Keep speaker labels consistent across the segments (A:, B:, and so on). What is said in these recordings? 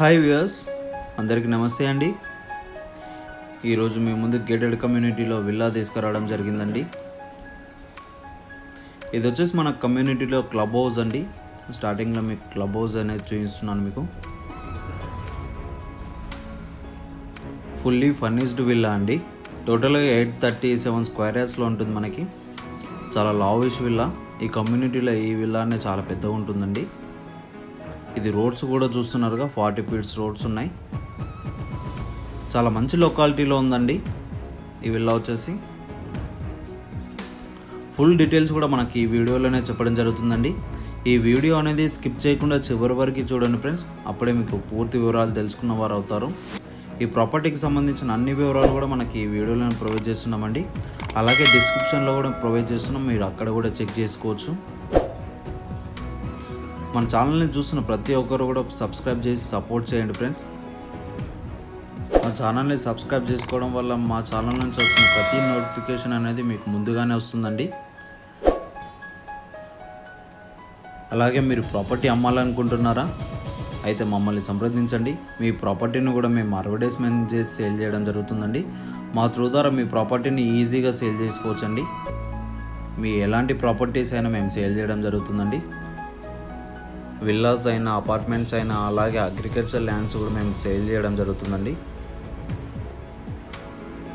A: Hi viewers, అందరికీ నమస్తే అండి. ఈరోజు మీ ముందు గేటెడ్ కమ్యూనిటీలో విల్లా తీసుకురావడం జరిగిందండి. ఇది వచ్చేసి మన కమ్యూనిటీలో క్లబ్ హౌస్ అండి. స్టార్టింగ్లో మీకు క్లబ్ హౌస్ అనేది చూపిస్తున్నాను. మీకు ఫుల్లీ ఫర్నిష్డ్ విల్లా అండి. టోటల్గా 837 స్క్వేర్ యార్డ్స్లో ఉంటుంది. మనకి చాలా లావిష్ విల్లా. ఈ కమ్యూనిటీలో ఈ విల్లా అనేది చాలా పెద్దగా ఉంటుందండి. ఇది రోడ్స్ కూడా చూస్తున్నారుగా, 40 ఫీట్స్ రోడ్స్ ఉన్నాయి. చాలా మంచి లొకాలిటీలో ఉందండి ఈ విల్లా వచ్చేసి. ఫుల్ డీటెయిల్స్ కూడా మనకి ఈ వీడియోలోనే చెప్పడం జరుగుతుందండి. ఈ వీడియో అనేది స్కిప్ చేయకుండా చివరి వరకు చూడండి ఫ్రెండ్స్. అప్పుడే మీకు పూర్తి వివరాలు తెలుసుకున్న వారు అవుతారు. ఈ ప్రాపర్టీకి సంబంధించిన అన్ని వివరాలు కూడా మనకి ఈ వీడియోలో ప్రొవైడ్ చేస్తున్నామండి. అలాగే డిస్క్రిప్షన్లో కూడా ప్రొవైడ్ చేస్తున్నాం, మీరు అక్కడ కూడా చెక్ చేసుకోవచ్చు. మన ఛానల్ని చూస్తున్న ప్రతి ఒక్కరు కూడా సబ్స్క్రైబ్ చేసి సపోర్ట్ చేయండి ఫ్రెండ్స్. మా ఛానల్ని సబ్స్క్రైబ్ చేసుకోవడం వల్ల మా ఛానల్ నుంచి వస్తున్న ప్రతి నోటిఫికేషన్ అనేది మీకు ముందుగానే వస్తుందండి. అలాగే మీరు ప్రాపర్టీ అమ్మాలనుకుంటున్నారా? అయితే మమ్మల్ని సంప్రదించండి. మీ ప్రాపర్టీని కూడా మేము అడ్వర్టైజ్మెంట్ చేసి సేల్ చేయడం జరుగుతుందండి. మా త్రూ ద్వారా మీ ప్రాపర్టీని ఈజీగా సేల్ చేసుకోవచ్చండి. మీ ఎలాంటి ప్రాపర్టీస్ అయినా మేము సేల్ చేయడం జరుగుతుందండి. విల్లాస్ అయినా, అపార్ట్మెంట్స్ అయినా, అలాగే అగ్రికల్చర్ ల్యాండ్స్ కూడా మేము సేల్ చేయడం జరుగుతుందండి.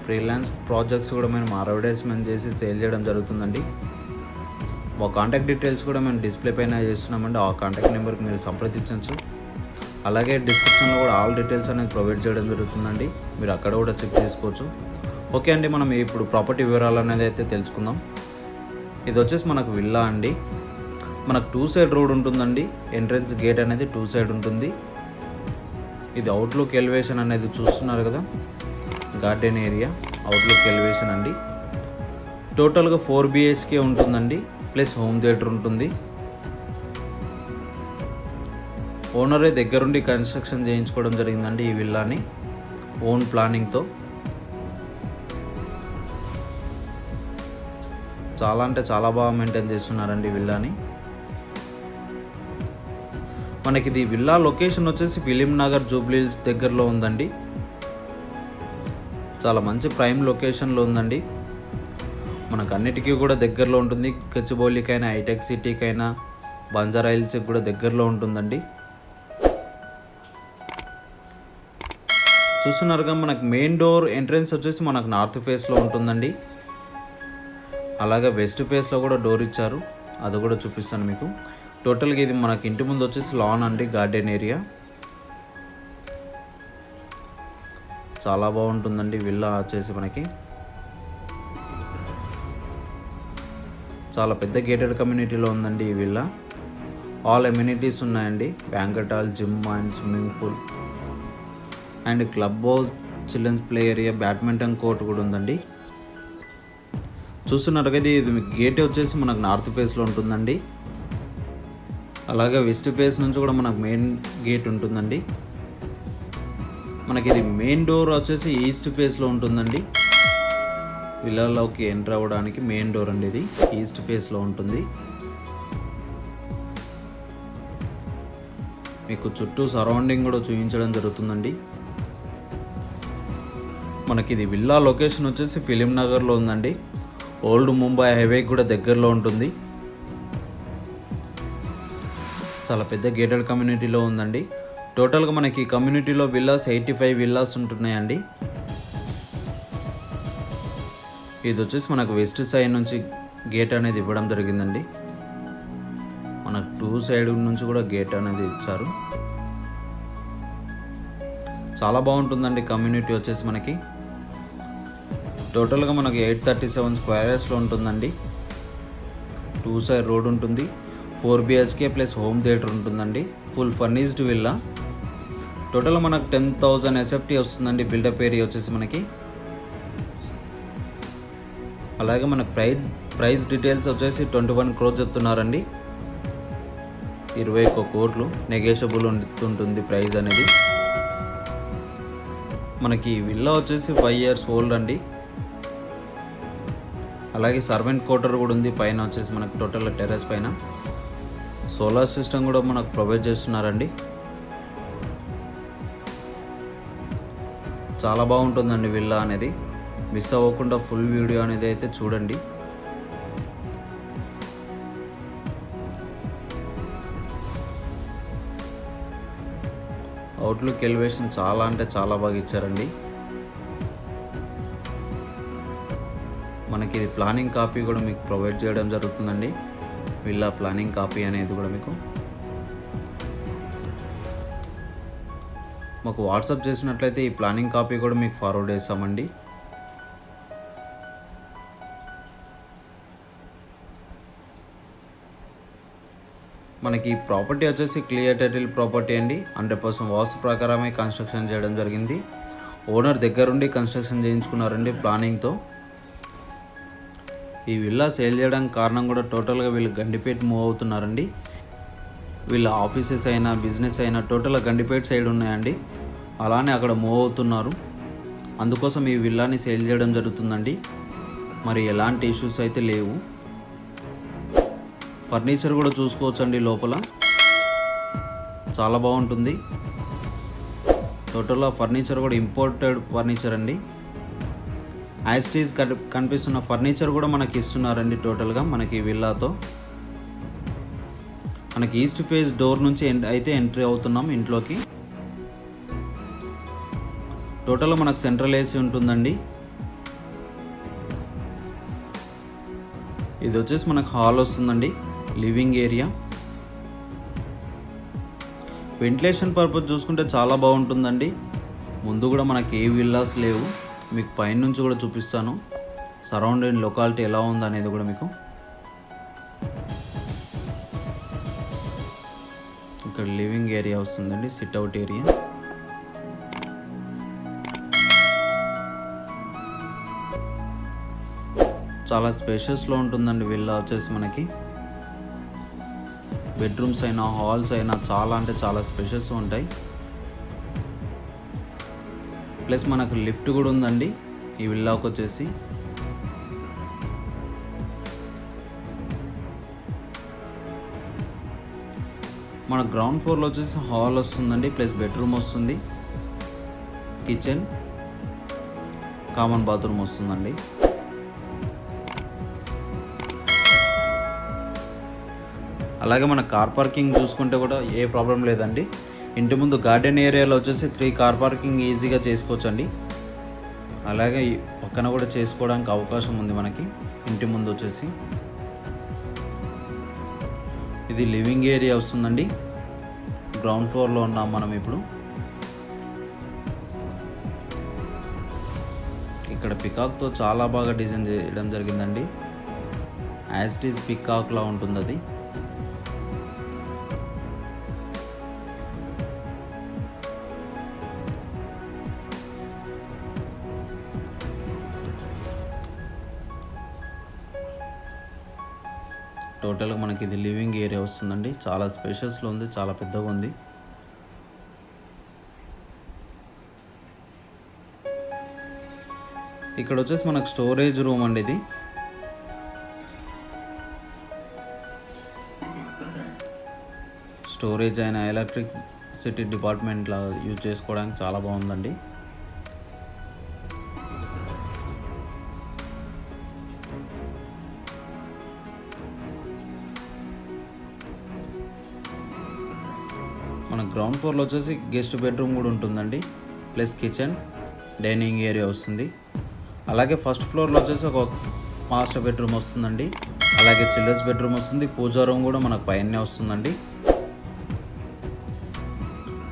A: ఫ్రీలాన్స్ ప్రాజెక్ట్స్ కూడా మేము అడ్వర్టైజ్మెంట్ చేసి సేల్ చేయడం జరుగుతుందండి. మా కాంటాక్ట్ డీటెయిల్స్ కూడా మేము డిస్ప్లే పైన చేస్తున్నామండి. ఆ కాంటాక్ట్ నెంబర్కి మీరు సంప్రదించవచ్చు. అలాగే డిస్క్రిప్షన్లో కూడా ఆల్ డీటెయిల్స్ అనేది ప్రొవైడ్ చేయడం జరుగుతుందండి. మీరు అక్కడ కూడా చెక్ చేసుకోవచ్చు. ఓకే అండి, మనం ఇప్పుడు ప్రాపర్టీ వివరాలు అనేది అయితే తెలుసుకుందాం. ఇది వచ్చేసి మనకు విల్లా అండి. మనకు 2 సైడ్ రోడ్ ఉంటుందండి. ఎంట్రన్స్ గేట్ అనేది 2 సైడ్ ఉంటుంది. ఇది అవుట్లుక్ ఎలివేషన్ అనేది చూస్తున్నారు కదా, గార్డెన్ ఏరియా అవుట్లుక్ ఎలివేషన్ అండి. టోటల్గా 4 BHK ఉంటుందండి, ప్లస్ హోమ్ థియేటర్ ఉంటుంది. ఓనరే దగ్గరుండి కన్స్ట్రక్షన్ చేయించుకోవడం జరిగిందండి ఈ విల్లాని, ఓన్ ప్లానింగ్తో. చాలా అంటే చాలా బాగా మెయింటైన్ చేస్తున్నారండి ఈ విల్లాని. మనకి ఇది విల్లా లొకేషన్ వచ్చేసి ఫిలిం నగర్ జూబ్లీ హిల్స్ దగ్గరలో ఉందండి. చాలా మంచి ప్రైమ్ లొకేషన్లో ఉందండి. మనకు అన్నిటికీ కూడా దగ్గరలో ఉంటుంది. గచ్చిబౌలికైనా, హైటెక్ సిటీకైనా, బంజారా హిల్స్కి కూడా దగ్గరలో ఉంటుందండి. చూస్తున్నారుగా, మనకు మెయిన్ డోర్ ఎంట్రన్స్ వచ్చేసి మనకు నార్త్ ఫేస్లో ఉంటుందండి. అలాగే వెస్ట్ ఫేస్లో కూడా డోర్ ఇచ్చారు, అది కూడా చూపిస్తాను మీకు. టోటల్గా ఇది మనకి ఇంటి ముందు వచ్చేసి లాన్ అండి, గార్డెన్ ఏరియా. చాలా బాగుంటుందండి విల్లా వచ్చేసి మనకి. చాలా పెద్ద గేటెడ్ కమ్యూనిటీలో ఉందండి ఈ విల్లా. ఆల్ ఎమ్యూనిటీస్ ఉన్నాయండి. Banquet hall, gym and swimming pool and club house, children's play area, badminton court కూడా ఉందండి. చూస్తున్నారు కదా, ఇది గేట్ వచ్చేసి మనకు నార్త్ ఫేస్లో ఉంటుందండి. అలాగే వెస్ట్ ఫేస్ నుంచి కూడా మనకు మెయిన్ గేట్ ఉంటుందండి. మనకి ఇది మెయిన్ డోర్ వచ్చేసి ఈస్ట్ ఫేస్లో ఉంటుందండి. విల్లాలోకి ఎంటర్ అవ్వడానికి మెయిన్ డోర్ అండి, ఇది ఈస్ట్ ఫేస్లో ఉంటుంది. మీకు చుట్టూ సరౌండింగ్ కూడా చూపించడం జరుగుతుందండి. మనకి ఇది విల్లా లొకేషన్ వచ్చేసి ఫిలిం నగర్లో ఉందండి. ఓల్డ్ ముంబై హైవేకి కూడా దగ్గరలో ఉంటుంది. చాలా పెద్ద గేటెడ్ కమ్యూనిటీలో ఉందండి. టోటల్గా మనకి కమ్యూనిటీలో విల్లాస్ 85 విల్లాస్ ఉంటున్నాయండి. ఇది వచ్చేసి మనకు వెస్ట్ సైడ్ నుంచి గేట్ అనేది ఇవ్వడం జరిగిందండి. మనకు 2 సైడ్ నుంచి కూడా గేట్ అనేది ఇచ్చారు. చాలా బాగుంటుందండి కమ్యూనిటీ వచ్చేసి మనకి. టోటల్గా మనకి 837 స్క్వేర్ యార్డ్స్లో ఉంటుందండి. 2 సైడ్ రోడ్ ఉంటుంది. 4 BHK ప్లస్ హోమ్ థియేటర్ ఉంటుందండి. Full furnished villa. టోటల్ మనకు 10,000 SFT వస్తుందండి బిల్డప్ ఏరియా వచ్చేసి మనకి. అలాగే మనకు ప్రైస్ డీటెయిల్స్ వచ్చేసి 21 crores చెప్తున్నారండి. 21 కోట్లు నెగోషియబుల్ ఉంటుంది ప్రైస్ అనేది. మనకి విల్లా వచ్చేసి 5 years ఓల్డ్ అండి. అలాగే సర్వెంట్ క్వార్టర్ కూడా ఉంది పైన వచ్చేసి మనకు. టోటల్ టెర్రస్ పైన సోలార్ సిస్టమ్ కూడా మనకు ప్రొవైడ్ చేస్తున్నారండి. చాలా బాగుంటుందండి విల్లా అనేది. మిస్ అవ్వకుండా ఫుల్ వీడియో అనేది అయితే చూడండి. అవుట్లుక్ ఎలివేషన్ చాలా అంటే చాలా బాగా ఇచ్చారండి. మనకి ఇది ప్లానింగ్ కాపీ కూడా మీకు ప్రొవైడ్ చేయడం జరుగుతుందండి. విల్లా ప్లానింగ్ కాపీ అనేది కూడా మీకు మాకు వాట్సాప్ చేసినట్లయితే ఈ ప్లానింగ్ కాపీ కూడా మీకు ఫార్వర్డ్ చేస్తామండి. మనకి ఈ ప్రాపర్టీ వచ్చేసి క్లియర్ టైటిల్ ప్రాపర్టీ అండి. 100% వాస్తు ప్రకారమే కన్స్ట్రక్షన్ చేయడం జరిగింది. ఓనర్ దగ్గరుండి కన్స్ట్రక్షన్ చేయించుకున్నారండి ప్లానింగ్తో. ఈ విల్లా సేల్ చేయడానికి కారణం కూడా టోటల్గా వీళ్ళు గండిపేట మూవ్ అవుతున్నారండి. వీళ్ళ ఆఫీసెస్ అయినా బిజినెస్ అయినా టోటల్గా గండిపేట సైడ్ ఉన్నాయండి. అలానే అక్కడ మూవ్ అవుతున్నారు. అందుకోసం ఈ విల్లాని సేల్ చేయడం జరుగుతుందండి. మరి ఎలాంటి ఇష్యూస్ అయితే లేవు. ఫర్నిచర్ కూడా చూసుకోవచ్చండి. లోపల చాలా బాగుంటుంది. టోటల్గా ఫర్నిచర్ కూడా ఇంపోర్టెడ్ ఫర్నిచర్ అండి. యాస్టీస్ కనిపిస్తున్న ఫర్నిచర్ కూడా మనకి ఇస్తున్నారండి. టోటల్గా మనకి విల్లాతో మనకి ఈస్ట్ ఫేస్ డోర్ నుంచి అయితే ఎంట్రీ అవుతున్నాం ఇంట్లోకి. టోటల్గా మనకు సెంట్రల్ ఏసీ ఉంటుందండి. ఇది వచ్చేసి మనకు హాల్ వస్తుందండి. లివింగ్ ఏరియా వెంటిలేషన్ పర్పస్ చూసుకుంటే చాలా బాగుంటుందండి. ముందు కూడా మనకి ఏ విల్లాస్ లేవు. మీకు పైన నుంచి కూడా చూపిస్తాను సరౌండింగ్ లొకాలిటీ ఎలా ఉందనేది కూడా మీకు. ఇక్కడ లివింగ్ ఏరియా వస్తుందండి. సిట్అవుట్ ఏరియా చాలా స్పేషియస్లో ఉంటుందండి. విల్లా వచ్చేసి మనకి బెడ్రూమ్స్ అయినా హాల్స్ అయినా చాలా అంటే చాలా స్పేషియస్ ఉంటాయి. ప్లస్ మనకు లిఫ్ట్ కూడా ఉందండి ఈ విల్లాకి వచ్చేసి. మన గ్రౌండ్ ఫ్లోర్లో వచ్చేసి హాల్ వస్తుందండి. ప్లస్ బెడ్రూమ్ వస్తుంది, కిచెన్, కామన్ బాత్రూమ్ వస్తుందండి. అలాగే మన కార్ పార్కింగ్ చూసుకుంటే కూడా ఏ ప్రాబ్లం లేదండి. ఇంటి ముందు గార్డెన్ ఏరియాలో వచ్చేసి 3 కార్ పార్కింగ్ ఈజీగా చేసుకోవచ్చండి. అలాగే పక్కన కూడా చేసుకోవడానికి అవకాశం ఉంది మనకి. ఇంటి ముందు వచ్చేసి ఇది లివింగ్ ఏరియా వస్తుందండి. గ్రౌండ్ ఫ్లోర్లో ఉన్నాం మనం ఇప్పుడు. ఇక్కడ పికాక్తో చాలా బాగా డిజైన్ చేయడం జరిగిందండి. యాజ్ ఇట్ ఈజ్ పికాక్లా ఉంటుంది అది. టోటల్గా మనకి ఇది లివింగ్ ఏరియా వస్తుందండి. చాలా స్పేషియస్లో ఉంది, చాలా పెద్దగా ఉంది. ఇక్కడ వచ్చేసి మనకు స్టోరేజ్ రూమ్ అండి. ఇది స్టోరేజ్ అయినా ఎలక్ట్రిసిటీ డిపార్ట్మెంట్లో యూజ్ చేసుకోవడానికి చాలా బాగుందండి. మన గ్రౌండ్ ఫ్లోర్లో వచ్చేసి గెస్ట్ బెడ్రూమ్ కూడా ఉంటుందండి. ప్లస్ కిచెన్, డైనింగ్ ఏరియా వస్తుంది. అలాగే ఫస్ట్ ఫ్లోర్లో వచ్చేసి ఒక మాస్టర్ బెడ్రూమ్ వస్తుందండి. అలాగే చిల్డ్రన్స్ బెడ్రూమ్ వస్తుంది. పూజా రూమ్ కూడా మనకు పైనే వస్తుందండి.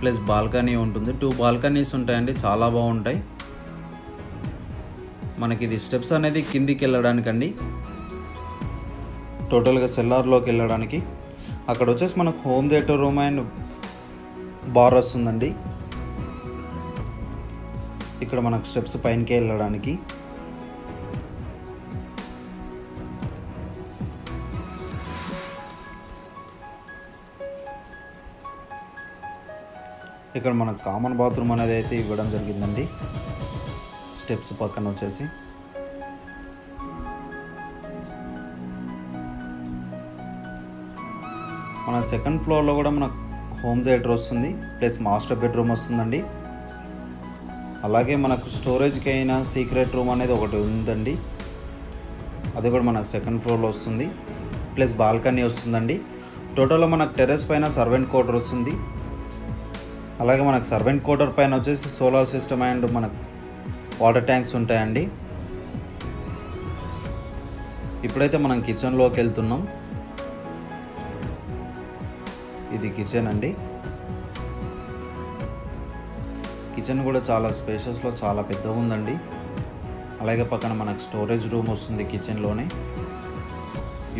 A: ప్లస్ బాల్కనీ ఉంటుంది. 2 బాల్కనీస్ ఉంటాయండి, చాలా బాగుంటాయి. మనకి ఇది స్టెప్స్ అనేది కిందికి వెళ్ళడానికండి. టోటల్గా సెల్లార్లోకి వెళ్ళడానికి. అక్కడ వచ్చేసి మనకు home theatre room and bar వస్తుందండి. ఇక్కడ మనకు స్టెప్స్ పైనకే వెళ్ళడానికి. ఇక్కడ మనకు కామన్ బాత్రూమ్ అనేది అయితే ఇవ్వడం జరిగిందండి. స్టెప్స్ పక్కన వచ్చేసి మన సెకండ్ ఫ్లోర్లో కూడా మనకు హోమ్ థియేటర్ వస్తుంది. ప్లస్ మాస్టర్ బెడ్రూమ్ వస్తుందండి. అలాగే మనకు స్టోరేజ్కి అయినా సీక్రెట్ రూమ్ అనేది ఒకటి ఉందండి, అది కూడా మనకు సెకండ్ ఫ్లోర్లో వస్తుంది. ప్లస్ బాల్కనీ వస్తుందండి. టోటల్గా మనకు టెర్రస్ పైన సర్వెంట్ క్వార్టర్ వస్తుంది. అలాగే మనకు సర్వెంట్ క్వార్టర్ పైన వచ్చేసి సోలార్ సిస్టమ్ అండ్ మనకు వాటర్ ట్యాంక్స్ ఉంటాయండి. ఇప్పుడైతే మనం కిచెన్లోకి వెళ్తున్నాం. ఇది కిచెన్ అండి. కిచెన్ కూడా చాలా స్పేషియస్లో చాలా పెద్దగా ఉందండి. అలాగే పక్కన మనకు స్టోరేజ్ రూమ్ వస్తుంది కిచెన్లోనే.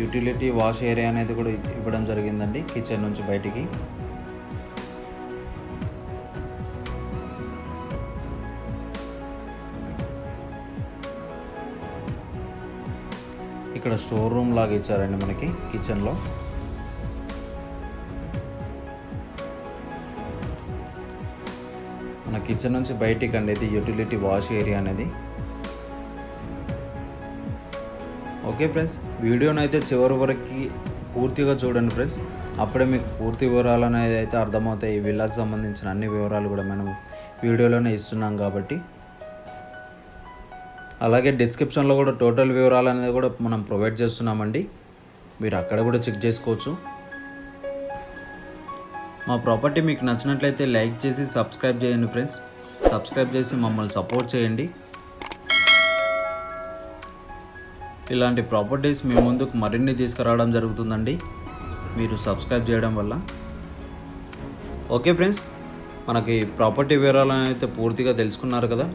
A: యూటిలిటీ వాష్ ఏరియా అనేది కూడా ఇవ్వడం జరిగిందండి కిచెన్ నుంచి బయటికి. ఇక్కడ స్టోర్ రూమ్ లాగా ఇచ్చారండి మనకి కిచెన్లో. మన కిచెన్ నుంచి బయటికి అండి ఇది యూటిలిటీ వాష్ ఏరియా అనేది. ఓకే ఫ్రెండ్స్, వీడియోని అయితే చివరి వరకు పూర్తిగా చూడండి ఫ్రెండ్స్. అప్పుడే మీకు పూర్తి వివరాలు అనేది అయితే అర్థమవుతాయి. ఈ విల్లాకి సంబంధించిన అన్ని వివరాలు కూడా మనం వీడియోలోనే ఇస్తున్నాం కాబట్టి. అలాగే డిస్క్రిప్షన్లో కూడా టోటల్ వివరాలు అనేది కూడా మనం ప్రొవైడ్ చేస్తున్నామండి, మీరు అక్కడ కూడా చెక్ చేసుకోవచ్చు. మా ప్రాపర్టీ మీకు నచ్చినట్లయితే లైక్ చేసి సబ్స్క్రైబ్ చేయండి ఫ్రెండ్స్. సబ్స్క్రైబ్ చేసి మమ్మల్ని సపోర్ట్ చేయండి. ఇలాంటి ప్రాపర్టీస్ మీ ముందుకు మరిన్ని తీసుకురావడం జరుగుతుందండి మీరు సబ్స్క్రైబ్ చేయడం వల్ల. ఓకే ఫ్రెండ్స్, మనకి ప్రాపర్టీ వివరాలను అయితే పూర్తిగా తెలుసుకున్నారు కదా.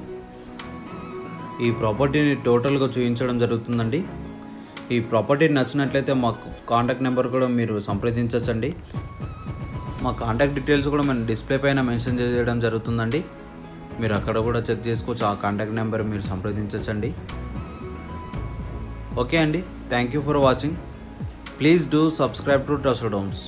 A: ఈ ప్రాపర్టీని టోటల్గా చూపించడం జరుగుతుందండి. ఈ ప్రాపర్టీ నచ్చినట్లయితే మాకు కాంటాక్ట్ నెంబర్ కూడా మీరు సంప్రదించవచ్చండి. మా కాంటాక్ట్ డీటెయిల్స్ కూడా మనం డిస్ప్లే పైన మెన్షన్ చేయడం జరుగుతుందండి, మీరు అక్కడ కూడా చెక్ చేసుకోవచ్చు. ఆ కాంటాక్ట్ నెంబర్ మీరు సంప్రదించవచ్చండి. ఓకే అండి, thank you for watching. Please do subscribe to trusted homes.